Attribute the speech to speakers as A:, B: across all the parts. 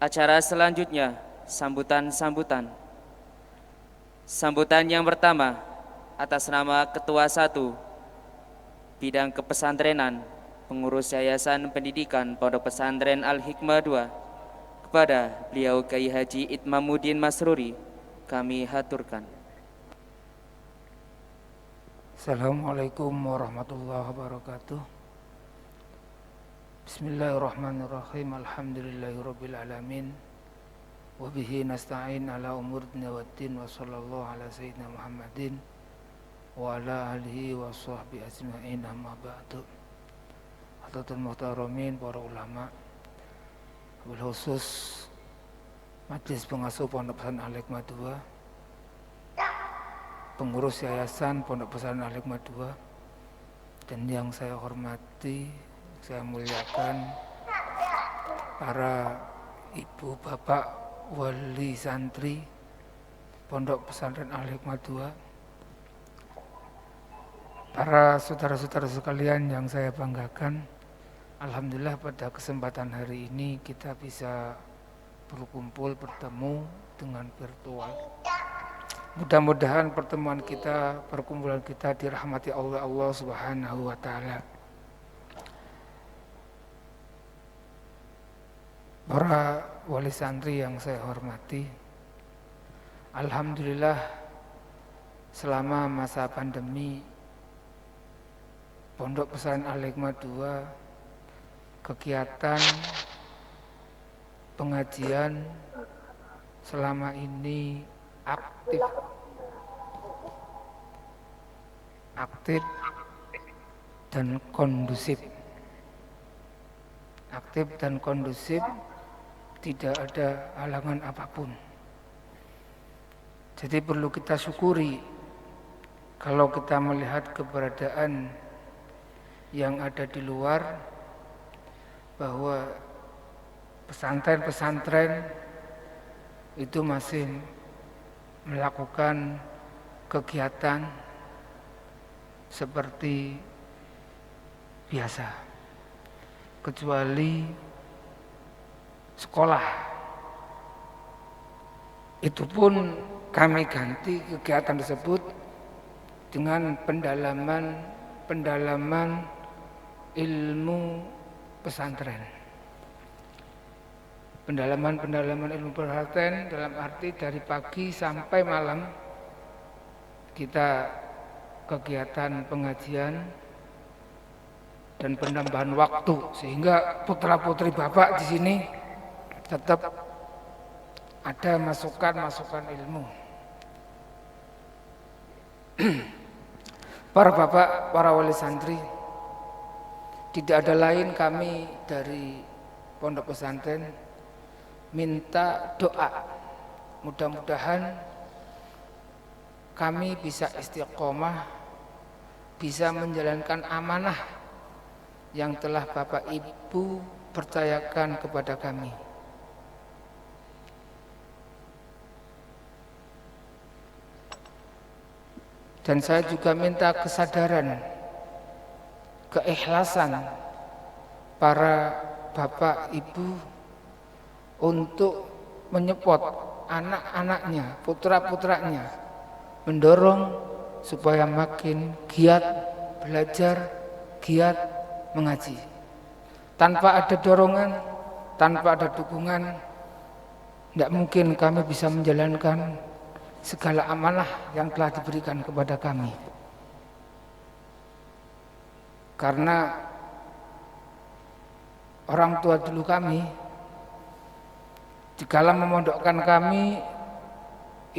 A: Acara selanjutnya, sambutan-sambutan. Sambutan yang pertama, atas nama Ketua 1 Bidang Kepesantrenan, Pengurus Yayasan Pendidikan Pondok Pesantren Al-Hikmah II, kepada beliau Kyai Haji Itmamuddin Masruri, kami haturkan.
B: Assalamualaikum warahmatullahi wabarakatuh. Bismillahirrahmanirrahim. Alhamdulillahirabbil alamin. Wa bihi nasta'in ala umuri dunya waddin wa sallallahu ala sayyidina Muhammadin wa ala alihi wa sahbihi ajma'in, amma ba'du. Hadirin muhtaramin, para ulama, wabil khusus Majelis Pengasuh Pondok Pesantren Al-Hikmah II, pengurus Yayasan Pondok Pesantren Al-Hikmah II, dan yang saya hormati, saya muliakan para ibu bapak wali santri Pondok Pesantren Al-Hikmah II, para saudara-saudara sekalian yang saya banggakan. Alhamdulillah pada kesempatan hari ini kita bisa berkumpul, bertemu dengan virtual. Mudah-mudahan pertemuan kita, perkumpulan kita dirahmati Allah Subhanahu wa taala. Para wali santri yang saya hormati, alhamdulillah selama masa pandemi Pondok Pesantren Al-Hikmah II, kegiatan pengajian selama ini aktif dan kondusif. Aktif dan kondusif, tidak ada halangan apapun. Jadi perlu kita syukuri kalau kita melihat keberadaan yang ada di luar, bahwa pesantren-pesantren itu masih melakukan kegiatan seperti biasa, kecuali sekolah. Itu pun kami ganti kegiatan tersebut dengan pendalaman ilmu pesantren. Pendalaman ilmu pesantren dalam arti dari pagi sampai malam kita kegiatan pengajian dan penambahan waktu, sehingga putra-putri bapak di sini tetap ada masukan ilmu. Para bapak, para wali santri, tidak ada lain kami dari pondok pesantren minta doa. Mudah-mudahan kami bisa istiqomah, bisa menjalankan amanah yang telah Bapak Ibu percayakan kepada kami. Dan saya juga minta kesadaran, keikhlasan para Bapak Ibu untuk menyepot anak-anaknya, putra-putranya, mendorong supaya makin giat belajar, giat mengaji. Tanpa ada dorongan, tanpa ada dukungan, tidak mungkin kami bisa menjalankan segala amanah yang telah diberikan kepada kami. Karena orang tua dulu kami, dikala memondokkan kami,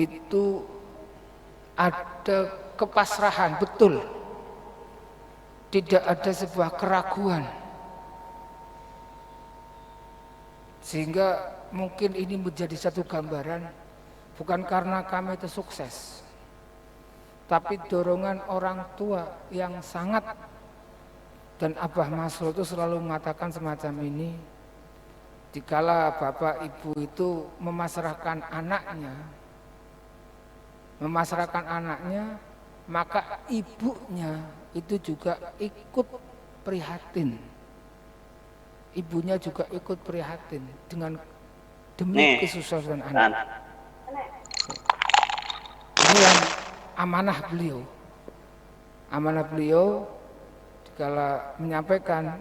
B: itu ada kepasrahan betul, tidak ada sebuah keraguan, sehingga mungkin ini menjadi satu gambaran, bukan karena kami itu sukses, tapi dorongan orang tua yang sangat. Dan Abah Masrur itu selalu mengatakan semacam ini, dikala bapak ibu itu memasrahkan anaknya, maka ibunya itu juga ikut prihatin. Ibunya juga ikut prihatin dengan demi kesuksesan anak. Ini yang amanah beliau. Amanah beliau dikala menyampaikan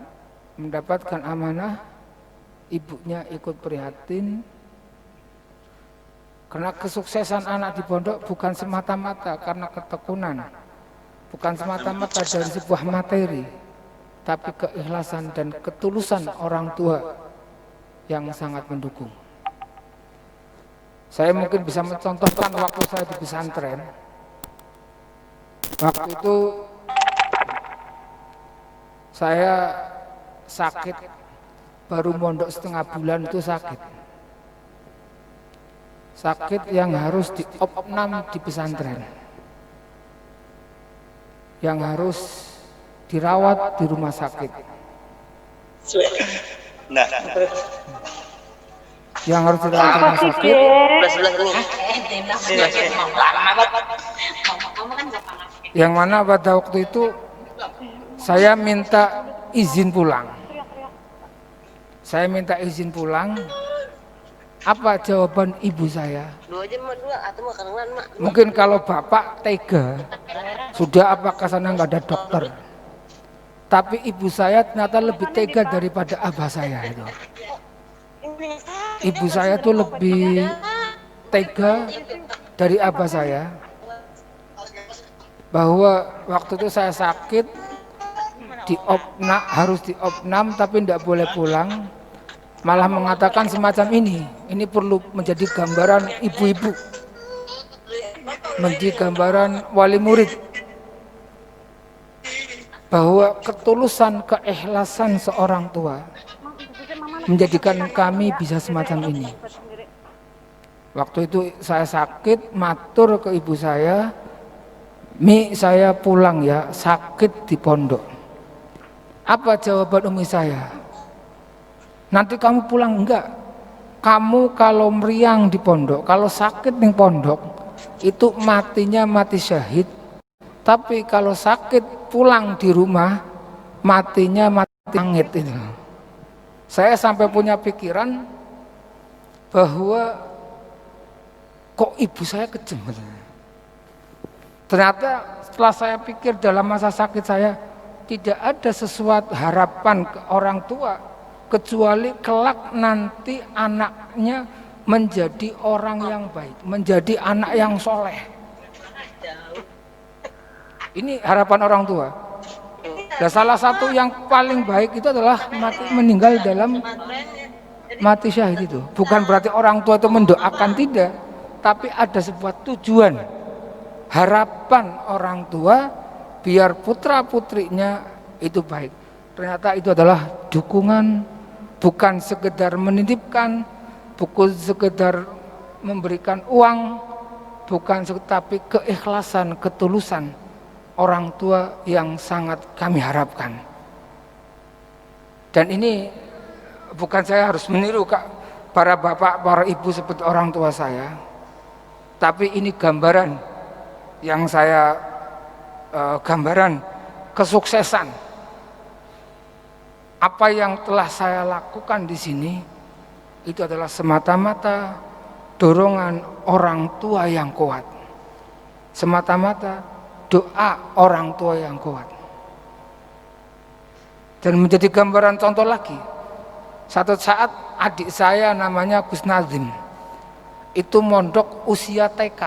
B: mendapatkan amanah, ibunya ikut prihatin karena kesuksesan anak di pondok bukan semata-mata karena ketekunan, bukan semata-mata dari sebuah materi, tapi keikhlasan dan ketulusan orang tua yang sangat mendukung. Saya mungkin bisa mencontohkan waktu saya di pesantren. Waktu itu saya sakit, baru mondok setengah bulan itu sakit. Sakit yang harus diopnam di pesantren, yang harus dirawat di rumah sakit, yang harus dirawat di rumah sakit. Yang mana pada waktu itu saya minta izin pulang. Saya minta izin pulang. Apa jawaban ibu saya? Mungkin kalau bapak tega, sudah apakah sana nggak ada dokter? Tapi ibu saya ternyata lebih tega daripada abah saya itu. Ibu saya tuh lebih tega dari abah saya, bahwa waktu itu saya sakit, harus diopnam tapi tidak boleh pulang. Malah mengatakan semacam ini perlu menjadi gambaran ibu-ibu, menjadi gambaran wali murid, bahwa ketulusan, keikhlasan seorang tua menjadikan kami bisa semacam ini. Waktu itu saya sakit, matur ke ibu saya, "Mi, saya pulang ya, sakit di pondok." Apa jawaban umi saya? "Nanti kamu pulang enggak? Kamu kalau meriang di pondok, kalau sakit di pondok, itu matinya mati syahid. Tapi kalau sakit pulang di rumah, matinya mati langit." Itu. Saya sampai punya pikiran bahwa kok ibu saya kejam. Ternyata setelah saya pikir dalam masa sakit saya, tidak ada sesuatu harapan ke orang tua kecuali kelak nanti anaknya menjadi orang yang baik, menjadi anak yang soleh. Ini harapan orang tua. Dan salah satu yang paling baik itu adalah meninggal dalam mati syahid itu. Bukan berarti orang tua itu mendoakan, tidak, tapi ada sebuah tujuan, harapan orang tua biar putra putrinya itu baik. Ternyata itu adalah dukungan, bukan sekedar menitipkan, bukan sekedar memberikan uang, bukan, tapi keikhlasan, ketulusan orang tua yang sangat kami harapkan. Dan ini bukan saya harus meniru para bapak, para ibu seperti orang tua saya, tapi ini gambaran yang saya gambaran kesuksesan. Apa yang telah saya lakukan di sini itu adalah semata-mata dorongan orang tua yang kuat, semata-mata doa orang tua yang kuat. Dan menjadi gambaran contoh lagi, satu saat adik saya namanya Gus Nazim itu mondok usia TK.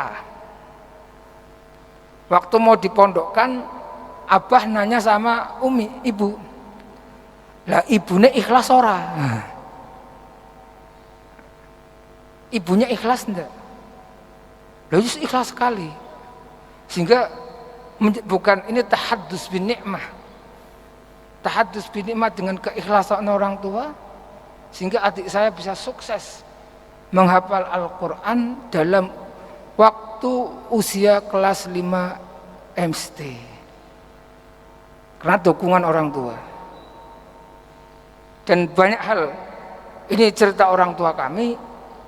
B: Waktu mau dipondokkan, abah nanya sama umi, ibu, lah ibunya ikhlas ora? Ibunya ikhlas enggak? Lah justru ikhlas sekali. Sehingga bukan ini tahaddus bin nikmah. Tahaddus bin nikmah dengan keikhlasan orang tua, sehingga adik saya bisa sukses menghafal Al-Quran dalam waktu usia kelas 5 MST. Karena dukungan orang tua. Dan banyak hal, ini cerita orang tua kami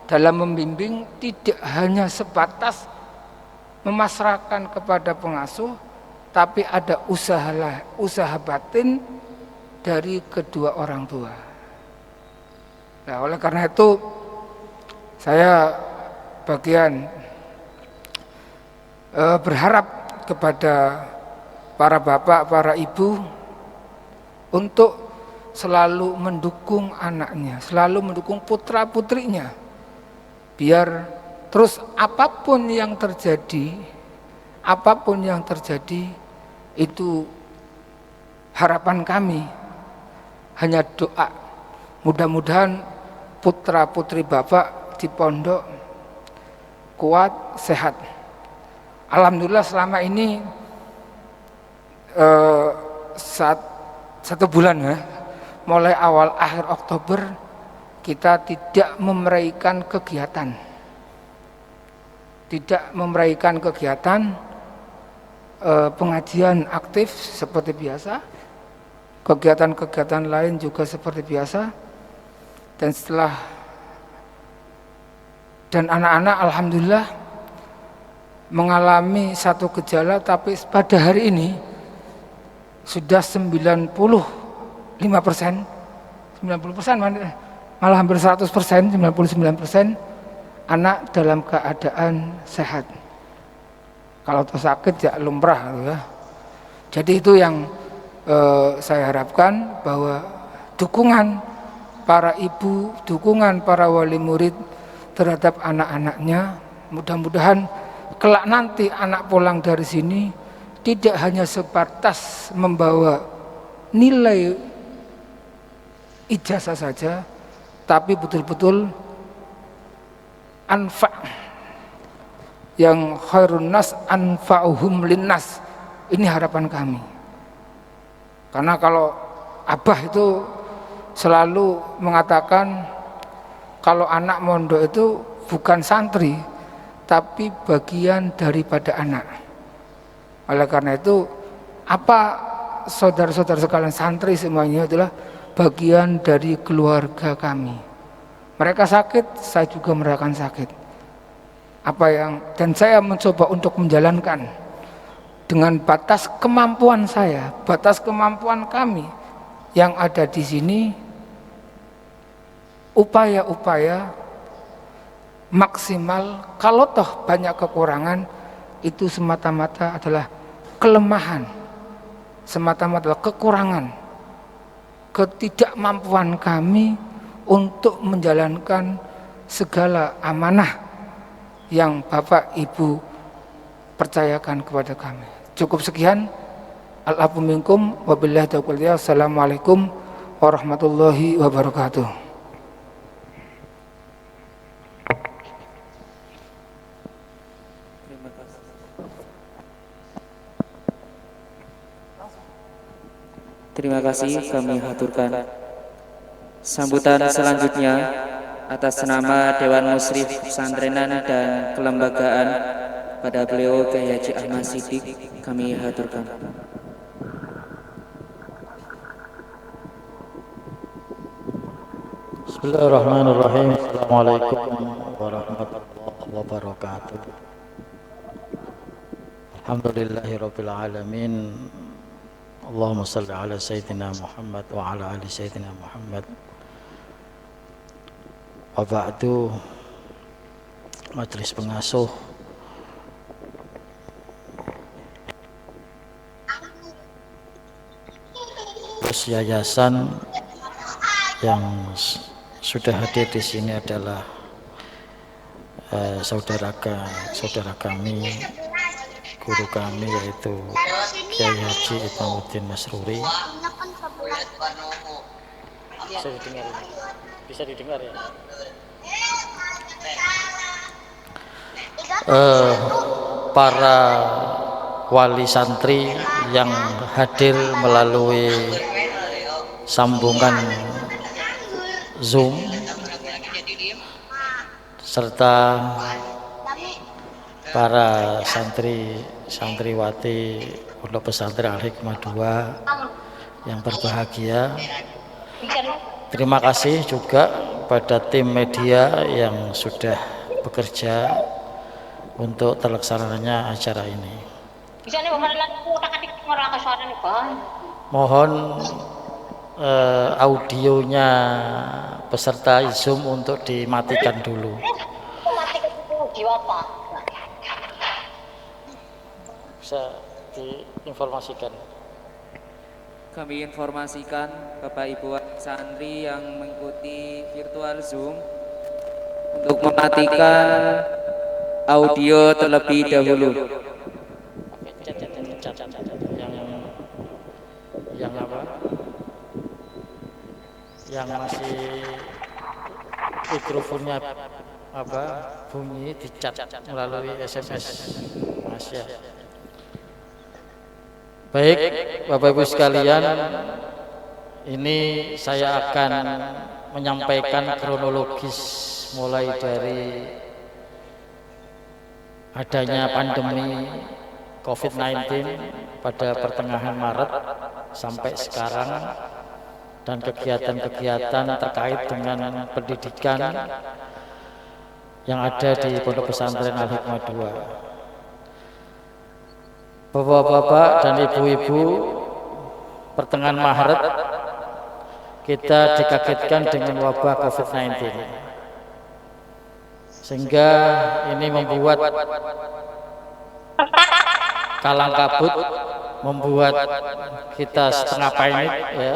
B: dalam membimbing tidak hanya sebatas memasrahkan kepada pengasuh, tapi ada usaha batin dari kedua orang tua. Nah, oleh karena itu Saya bagian berharap kepada para bapak, para ibu untuk selalu mendukung anaknya, selalu mendukung putra putrinya, biar terus apapun yang terjadi itu harapan kami hanya doa. Mudah-mudahan putra putri bapak di pondok kuat, sehat. Alhamdulillah selama ini satu bulan ya, mulai awal akhir Oktober kita tidak memeraihkan kegiatan pengajian aktif seperti biasa, kegiatan-kegiatan lain juga seperti biasa. Dan anak-anak alhamdulillah mengalami satu gejala, tapi pada hari ini sudah 95%, malah hampir 100%, 99% anak dalam keadaan sehat. Kalau tersakit ya lumrah gitu ya. Jadi itu yang saya harapkan, bahwa dukungan para ibu, dukungan para wali murid terhadap anak-anaknya, mudah-mudahan kelak nanti anak pulang dari sini tidak hanya sebatas membawa nilai ijazah saja, tapi betul-betul anfa, yang khairun nas anfa'uhum linnas. Ini harapan kami. Karena kalau abah itu selalu mengatakan kalau anak mondok itu bukan santri tapi bagian daripada anak. Oleh karena itu, apa saudara-saudara sekalian, santri semuanya adalah bagian dari keluarga kami. Mereka sakit, saya juga merasakan sakit. Dan saya mencoba untuk menjalankan dengan batas kemampuan saya, batas kemampuan kami yang ada di sini, upaya-upaya maksimal. Kalau toh banyak kekurangan, itu semata-mata adalah kelemahan, semata-mata adalah kekurangan, ketidakmampuan kami untuk menjalankan segala amanah yang Bapak Ibu percayakan kepada kami. Cukup sekian. Al-afu minkum wabillahi taufiq. Assalamualaikum warahmatullahi wabarakatuh.
A: Terima kasih kami haturkan. Sambutan selanjutnya atas nama Dewan Musyrif Pesantrenan dan Kelembagaan pada beliau Kyai Haji Ahmad Siddiq kami haturkan.
C: Bismillahirrahmanirrahim. Assalamualaikum warahmatullahi wabarakatuh. Alhamdulillahirabbil alamin. Allahumma shalli ala sayyidina Muhammad wa ala ali sayyidina Muhammad. Wa ba'du, majelis pengasuh yayasan yang sudah hadir di sini adalah saudara kami, guru kami, yaitu Kyai Haji Imamuddin Masruri. Bisa didengar ya. Para wali santri yang hadir melalui sambungan Zoom, serta para santriwati Pondok Pesantren Al-Hikmah 2 yang berbahagia. Terima kasih juga pada tim media yang sudah bekerja untuk terlaksananya acara ini. Mohon audionya peserta Zoom untuk dimatikan dulu.
D: Diwata.
C: Bisa diinformasikan.
A: Kami informasikan Bapak Ibu santri yang mengikuti virtual Zoom untuk mematikan audio terlebih dahulu.
C: Yang apa? Yang masih mikrofonnya apa bunyi dicat melalui SMS Mas ya. Baik, Bapak Ibu sekalian, ini saya akan menyampaikan kronologis mulai dari adanya pandemi COVID-19 pada pertengahan Maret sampai sekarang, dan kegiatan-kegiatan terkait dengan pendidikan yang ada di Pondok Pesantren Al-Hikmah II. Bapak-bapak dan ibu-ibu, pertengahan Maret kita dikagetkan dengan wabah COVID-19, sehingga ini membuat kalang kabut, membuat kita setengah panik ya.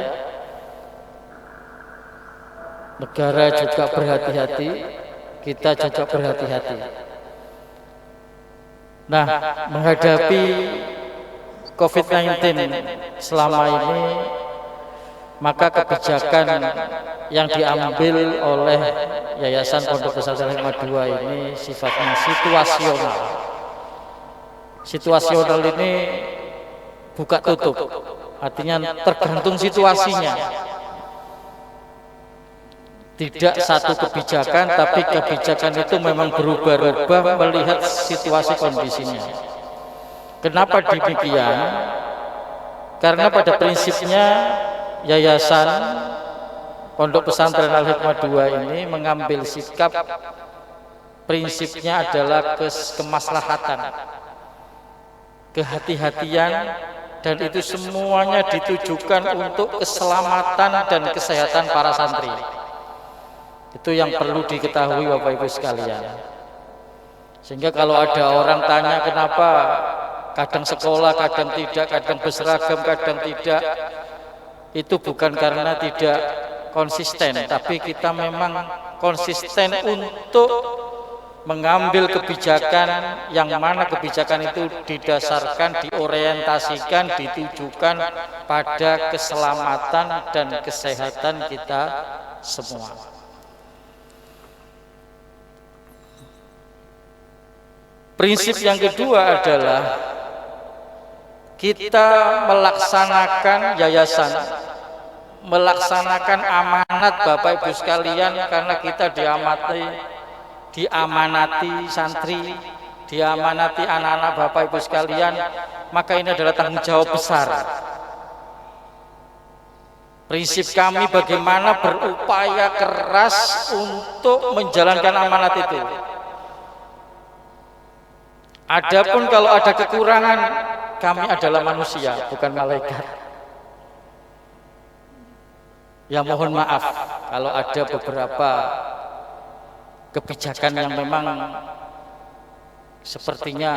C: Negara juga berhati-hati, kita juga berhati-hati. Nah, menghadapi COVID-19 selama ini, maka kebijakan yang diambil oleh Yayasan Pondok Pesantren Al-Hikmah II ini sifatnya situasional. Situasional ini buka tutup, artinya tergantung situasinya. Tidak satu kebijakan, tapi kebijakan itu memang berubah-ubah melihat situasi kondisinya. Kenapa demikian? Karena pada prinsipnya Yayasan Pondok Pesantren Al-Hikmah II ini mengambil sikap, prinsipnya adalah kemaslahatan, kehati-hatian, dan itu semuanya ditujukan untuk keselamatan dan kesehatan para santri. Itu yang perlu diketahui Bapak Ibu sekalian. Sehingga kalau ada orang tanya kenapa kadang sekolah, kadang tidak, kadang berseragam, kadang tidak, itu bukan karena tidak konsisten, tapi kita memang konsisten untuk mengambil kebijakan yang mana kebijakan itu didasarkan, diorientasikan, ditujukan pada keselamatan dan kesehatan kita semua. Prinsip yang kedua adalah kita melaksanakan yayasan, melaksanakan amanat Bapak Ibu sekalian, karena kita diamanati santri, diamanati anak-anak Bapak Ibu sekalian, maka ini adalah tanggung jawab besar. Prinsip kami bagaimana berupaya keras untuk menjalankan amanat itu. Adapun kalau ada kekurangan, kami adalah manusia, bukan malaikat. Ya mohon maaf kalau ada beberapa kebijakan yang memang sepertinya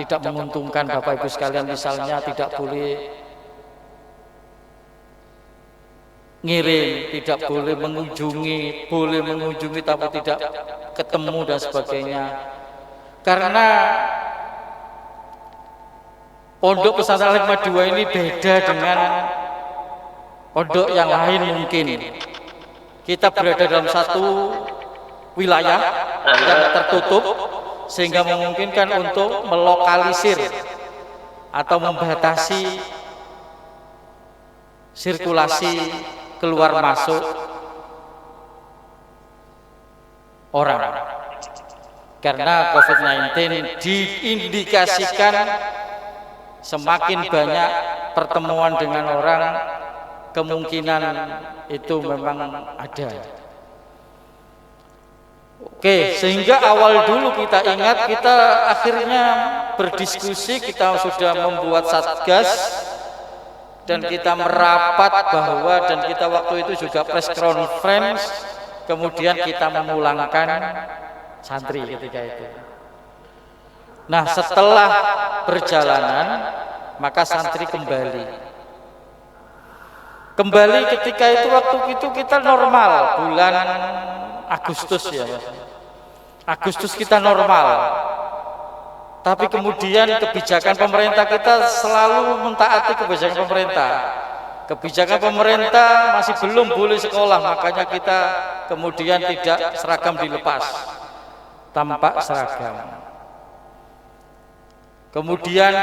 C: tidak menguntungkan Bapak Ibu sekalian. Misalnya tidak boleh ngirim, tidak boleh mengunjungi tapi tidak ketemu dan sebagainya. Karena Pondok Pesantren Al-Hikmah II ini beda dengan pondok yang lain mungkin. Kita berada dalam satu wilayah yang tertutup, sehingga memungkinkan untuk melokalisir atau membatasi sirkulasi keluar masuk orang. Karena COVID-19 diindikasikan semakin banyak pertemuan dengan orang, kemungkinan itu memang ada. Oke, sehingga awal dulu kita ingat, kita akhirnya berdiskusi, kita sudah membuat satgas dan kita merapat bahwa, dan kita waktu itu juga press conference, kemudian kita memulangkan santri ketika itu. Nah, setelah perjalanan maka santri kembali ketika itu, waktu itu kita normal, bulan Agustus ya Mas. Agustus kita normal, tapi kemudian kebijakan pemerintah kita selalu mentaati kebijakan pemerintah. Kebijakan pemerintah masih belum boleh sekolah, makanya kita kemudian tidak seragam dilepas, tampak seragam. Kemudian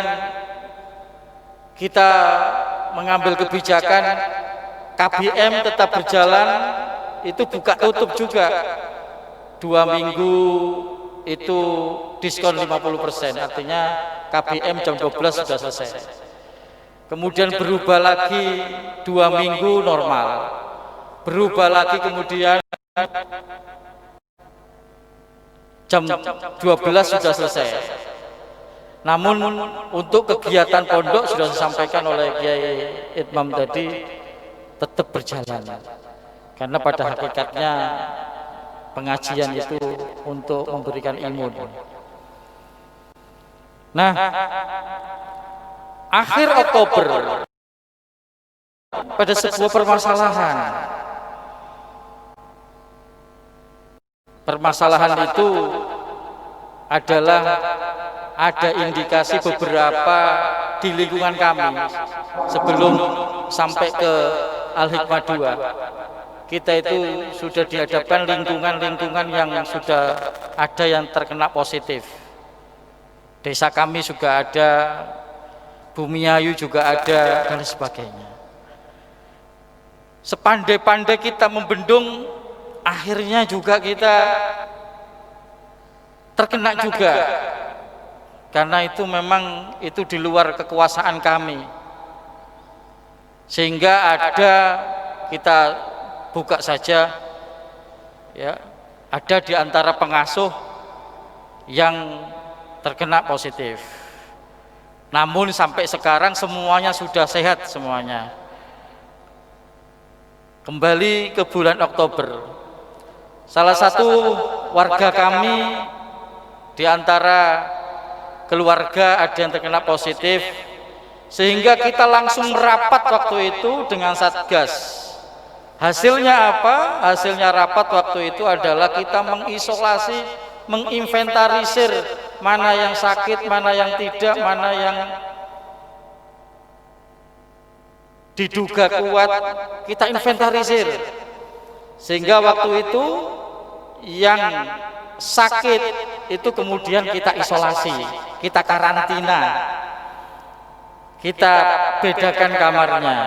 C: kita mengambil kebijakan KBM tetap berjalan, itu buka tutup juga 2 minggu itu diskon 50%, artinya KBM jam 12 sudah selesai. Kemudian berubah lagi 2 minggu normal, berubah lagi kemudian jam 12 sudah selesai. Namun untuk kegiatan pondok sudah disampaikan oleh Kiai Itmam tadi tetap berjalan, karena pada hakikatnya pengajian itu untuk memberikan ilmu. Nah, akhir Oktober pada sebuah permasalahan itu adalah ada indikasi beberapa di lingkungan kami sebelum sampai ke Al-Hikmah 2. Kita itu sudah dihadapkan lingkungan-lingkungan yang sudah ada yang terkena positif. Desa kami juga ada, Bumiayu juga ada, dan sebagainya. Sepandai-pandai kita membendung, akhirnya juga kita terkena juga. Karena itu memang itu di luar kekuasaan kami, sehingga ada, kita buka saja ya, ada di antara pengasuh yang terkena positif. Namun sampai sekarang semuanya sudah sehat semuanya. Kembali ke bulan Oktober, salah satu warga kami di antara keluarga ada yang terkena positif, sehingga kita langsung merapat waktu itu dengan Satgas. Hasilnya apa? Hasilnya rapat waktu itu adalah kita mengisolasi, menginventarisir mana yang sakit, mana yang tidak, mana yang diduga kuat, kita inventarisir. Sehingga waktu itu yang sakit itu kemudian kita isolasi, kita karantina, kita bedakan kamarnya.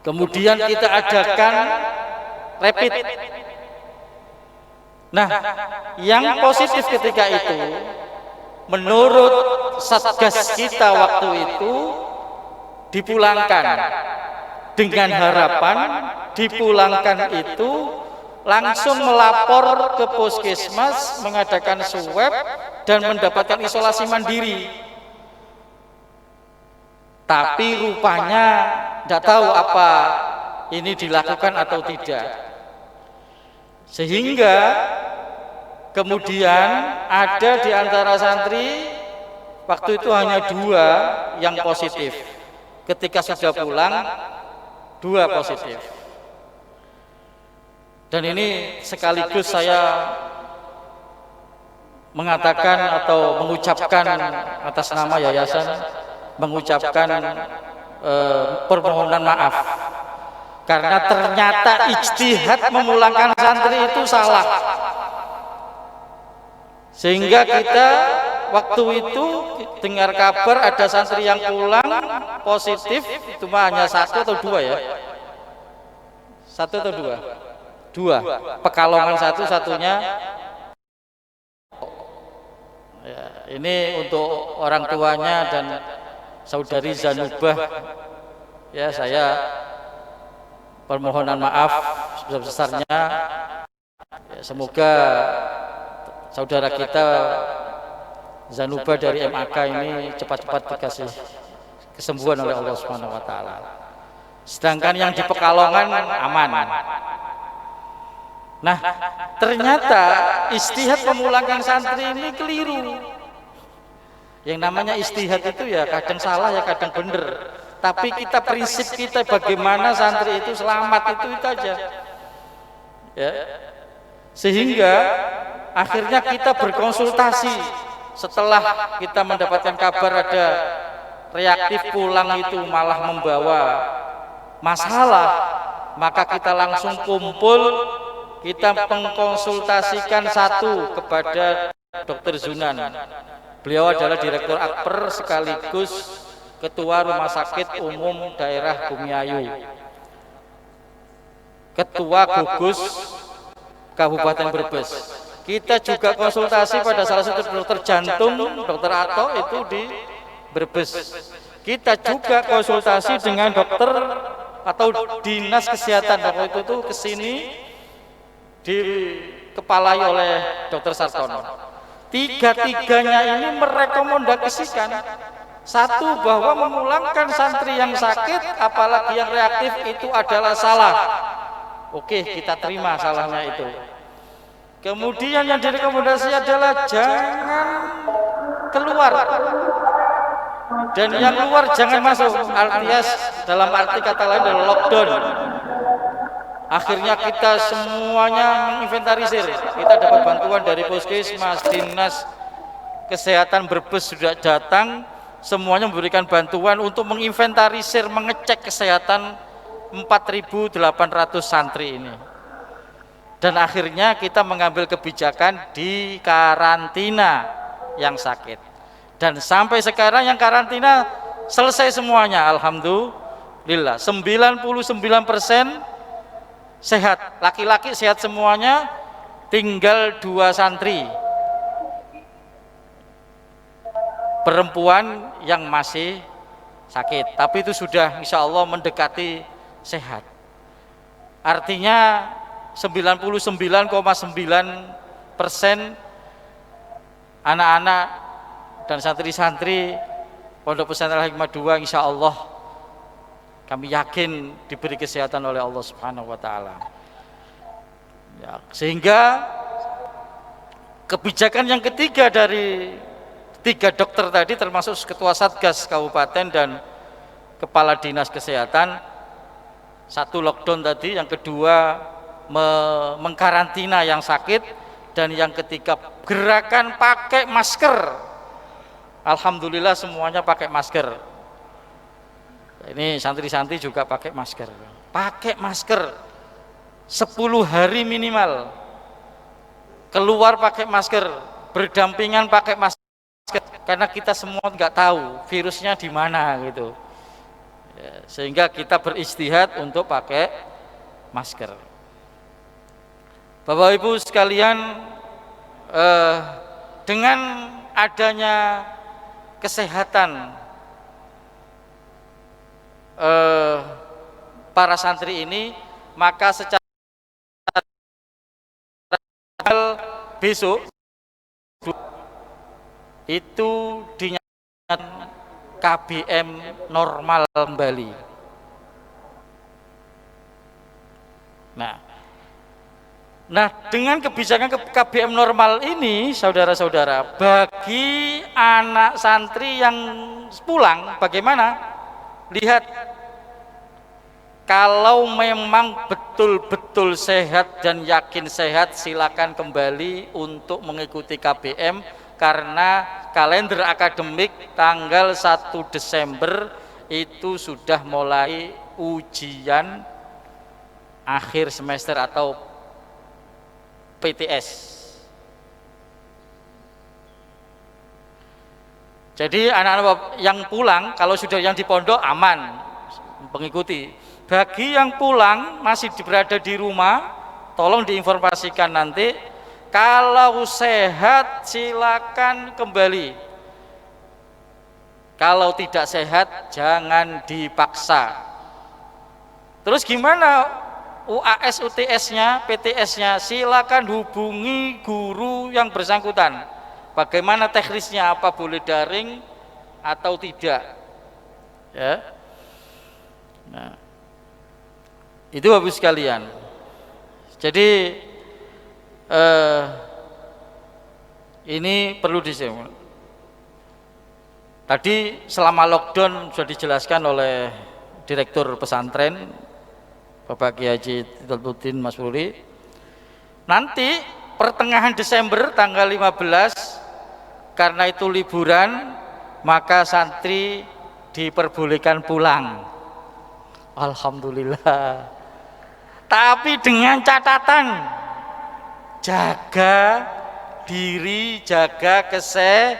C: Kemudian kita adakan rapid. Nah, yang positif ketika itu menurut Satgas kita waktu itu dipulangkan, dengan harapan dipulangkan itu langsung melapor ke puskesmas, mengadakan swab dan mendapatkan isolasi mandiri. Tapi rupanya tidak tahu apa ini dilakukan atau tidak, sehingga kemudian ada di antara santri waktu itu hanya 2 yang positif. Ketika sudah pulang 2 positif. Dan ini sekaligus saya mengatakan atau mengucapkan atas nama yayasan, mengucapkan permohonan maaf, karena ternyata ijtihad memulangkan santri itu salah, sehingga kita waktu itu dengar kabar ada santri yang pulang positif, itu mah hanya 1 atau 2 ya, 1 atau 2, Pekalongan 1, satunya ya, ini untuk orang tuanya dan saudari Zanubah ya, saya permohonan maaf sebesar-besarnya ya, semoga saudara kita Zanubah dari MAK ini cepat-cepat dikasih kesembuhan oleh Allah Subhanahu wa taala. Sedangkan yang di Pekalongan aman. Nah, ternyata istihad memulangkan santri ini keliru. Yang namanya istihad itu ya kadang salah ya kadang benar. Tapi kita prinsip kita bagaimana santri itu selamat itu aja. Ya. Sehingga akhirnya kita berkonsultasi setelah kita mendapatkan kabar ada reaktif pulang itu malah membawa masalah, maka kita langsung kumpul, kita mengkonsultasikan satu kepada Dr. Zunan. Beliau adalah Direktur Akper sekaligus Ketua Rumah Sakit Umum Daerah Bumiayu, Ketua Gugus Kabupaten Brebes. Kita juga konsultasi pada salah satu dokter jantung, Dr. Ato itu di Brebes. Kita juga konsultasi dengan dokter atau dinas kesehatan waktu itu tuh kesini dikepalai oleh Dr. Sartono. Tiga-tiganya ini merekomendasikan satu, bahwa memulangkan santri yang sakit apalagi yang reaktif itu adalah salah. Oke, kita terima salahnya itu. Kemudian yang direkomendasi adalah jangan keluar, dan yang keluar jangan masuk, alias dalam arti kata lain adalah lockdown. Akhirnya kita semuanya menginventarisir. Kita dapat bantuan dari Puskesmas, Dinas Kesehatan Brebes sudah datang, semuanya memberikan bantuan untuk menginventarisir, mengecek kesehatan 4.800 santri ini. Dan akhirnya kita mengambil kebijakan di karantina yang sakit. Dan sampai sekarang yang karantina selesai semuanya, alhamdulillah. 99% sehat, laki-laki sehat semuanya, tinggal 2 santri perempuan yang masih sakit, tapi itu sudah insya Allah mendekati sehat. Artinya 99,9% anak-anak dan santri-santri Pondok Pesantren Al-Hikmah 2 insya Allah kami yakin diberi kesehatan oleh Allah Subhanahu wa Ta'ala. Ya, sehingga kebijakan yang ketiga dari 3 dokter tadi, termasuk ketua Satgas Kabupaten dan kepala dinas kesehatan, satu lockdown tadi, yang kedua mengkarantina yang sakit, dan yang ketiga gerakan pakai masker. Alhamdulillah semuanya pakai masker. Ini santri-santri juga pakai masker. Pakai masker 10 hari minimal. Keluar pakai masker, berdampingan pakai masker, karena kita semua nggak tahu virusnya di mana gitu. Ya, sehingga kita beristihad untuk pakai masker. Bapak Ibu sekalian, dengan adanya kesehatan para santri ini, maka secara besok itu dinyatakan KBM normal kembali. Nah, dengan kebijakan KBM normal ini, saudara-saudara, bagi anak santri yang pulang, bagaimana? Lihat, kalau memang betul-betul sehat dan yakin sehat, silakan kembali untuk mengikuti KBM, karena kalender akademik tanggal 1 Desember itu sudah mulai ujian akhir semester atau PTS. Jadi anak-anak yang pulang, kalau sudah yang di pondok aman mengikuti. Bagi yang pulang masih berada di rumah, tolong diinformasikan nanti. Kalau sehat silakan kembali. Kalau tidak sehat jangan dipaksa. Terus gimana UAS, UTS-nya, PTS-nya? Silakan hubungi guru yang bersangkutan. Bagaimana teknisnya, apa boleh daring atau tidak? Ya. Nah, itu Bapak sekalian. Jadi ini perlu disimak. Tadi selama lockdown sudah dijelaskan oleh Direktur Pesantren Bapak Kiai Haji Tituludin Mas Ruli. Nanti pertengahan Desember tanggal 15, karena itu liburan, maka santri diperbolehkan pulang. Alhamdulillah. Tapi dengan catatan jaga diri, jaga kesehatan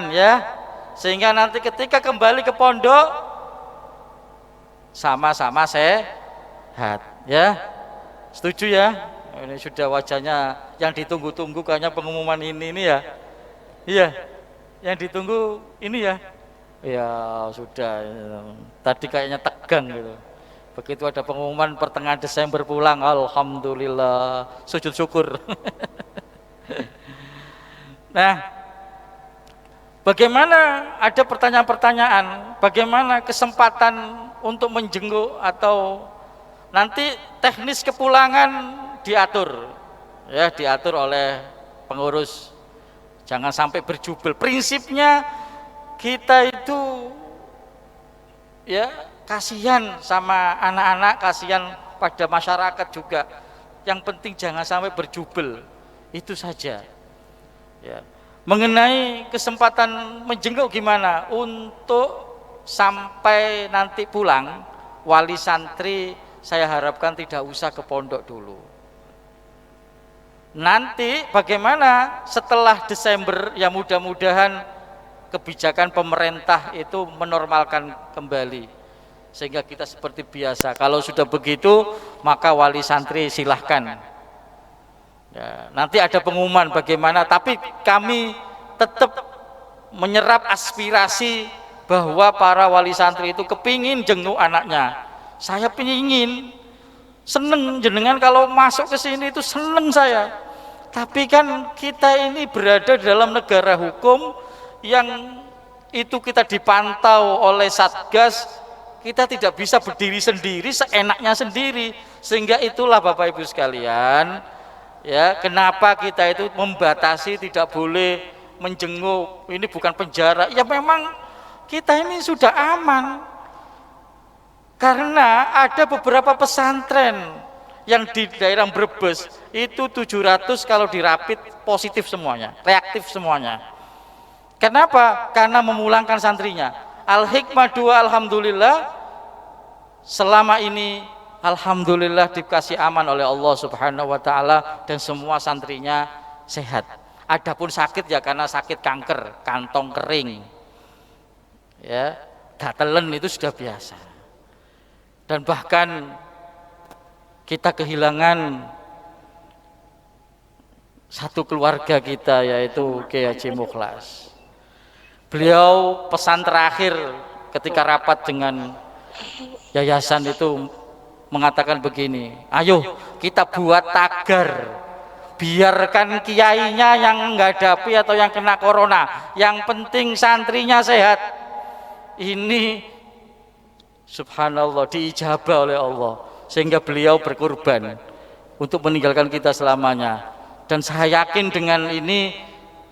C: ya, sehingga nanti ketika kembali ke pondok sama-sama sehat ya. Setuju ya? Ini sudah wajahnya yang ditunggu-tunggu, kayaknya pengumuman ini ya. Iya, yang ditunggu ini ya. Ya sudah, tadi kayaknya tegang gitu. Begitu ada pengumuman pertengahan Desember pulang, alhamdulillah, sujud syukur. Nah, bagaimana, ada pertanyaan-pertanyaan, bagaimana kesempatan untuk menjenguk atau nanti teknis kepulangan diatur, ya diatur oleh pengurus. Jangan sampai berjubel. Prinsipnya kita itu ya kasihan sama anak-anak, kasihan pada masyarakat juga. Yang penting jangan sampai berjubel, itu saja. Ya. Mengenai kesempatan menjenguk gimana? Untuk sampai nanti pulang, wali santri saya harapkan tidak usah ke pondok dulu. Nanti bagaimana setelah Desember, ya mudah-mudahan kebijakan pemerintah itu menormalkan kembali sehingga kita seperti biasa. Kalau sudah begitu maka wali santri silahkan ya, nanti ada pengumuman bagaimana, tapi kami tetap menyerap aspirasi bahwa para wali santri itu kepingin jenguk anaknya. Saya pingin, seneng jenengan kalau masuk ke sini itu seneng saya. Tapi kan kita ini berada dalam negara hukum yang itu kita dipantau oleh Satgas, kita tidak bisa berdiri sendiri seenaknya sendiri. Sehingga itulah Bapak Ibu sekalian, ya kenapa kita itu membatasi tidak boleh menjenguk. Ini bukan penjara, ya memang kita ini sudah aman karena ada beberapa pesantren yang di daerah Brebes itu 700 kalau dirapit positif semuanya, reaktif semuanya. Kenapa? Karena memulangkan santrinya. Al-Hikmah 2 alhamdulillah selama ini alhamdulillah dikasih aman oleh Allah Subhanahu wa taala dan semua santrinya sehat. Adapun sakit ya karena sakit kanker, kantong kering. Ya, datelen itu sudah biasa. Dan bahkan kita kehilangan satu keluarga kita, yaitu Kiai Haji Mukhlas. Beliau pesan terakhir ketika rapat dengan yayasan itu mengatakan begini, ayo kita buat tagar, biarkan kiainya yang menghadapi atau yang kena corona, yang penting santrinya sehat. Ini subhanallah diijabah oleh Allah sehingga beliau berkorban untuk meninggalkan kita selamanya. Dan saya yakin dengan ini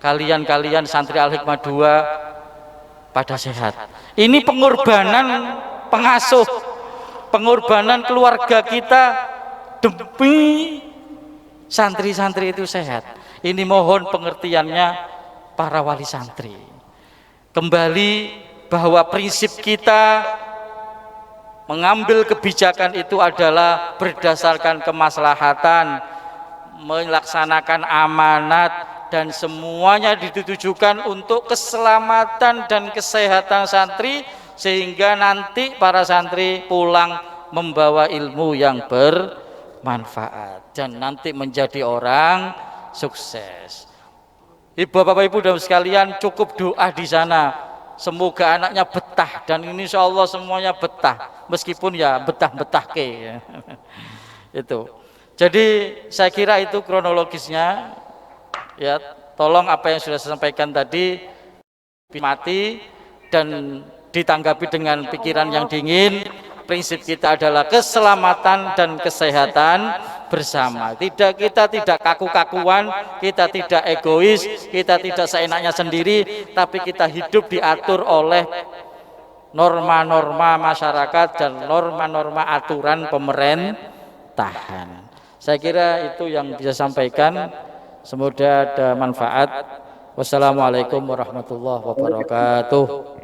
C: kalian santri Al-Hikmah 2 pada sehat. Ini pengorbanan pengasuh, pengorbanan keluarga kita demi santri-santri itu sehat. Ini mohon pengertiannya para wali santri. Kembali bahwa prinsip kita mengambil kebijakan itu adalah berdasarkan kemaslahatan, melaksanakan amanat, dan semuanya ditujukan untuk keselamatan dan kesehatan santri sehingga nanti para santri pulang membawa ilmu yang bermanfaat dan nanti menjadi orang sukses. Bapak Ibu dan sekalian, cukup doa di sana. Semoga anaknya betah dan ini insya Allah semuanya betah, meskipun ya betah-betah ke itu. Jadi saya kira itu kronologisnya. Ya, tolong apa yang sudah saya sampaikan tadi mati dan ditanggapi dengan pikiran yang dingin. Prinsip kita adalah keselamatan dan kesehatan. bersama. Kita tidak kaku-kakuan, kita tidak egois, kita tidak seenaknya sendiri, tapi kita hidup diatur oleh norma-norma masyarakat dan norma-norma aturan pemerintahan. Saya kira itu yang bisa sampaikan. Semoga ada manfaat. Wassalamualaikum warahmatullahi wabarakatuh.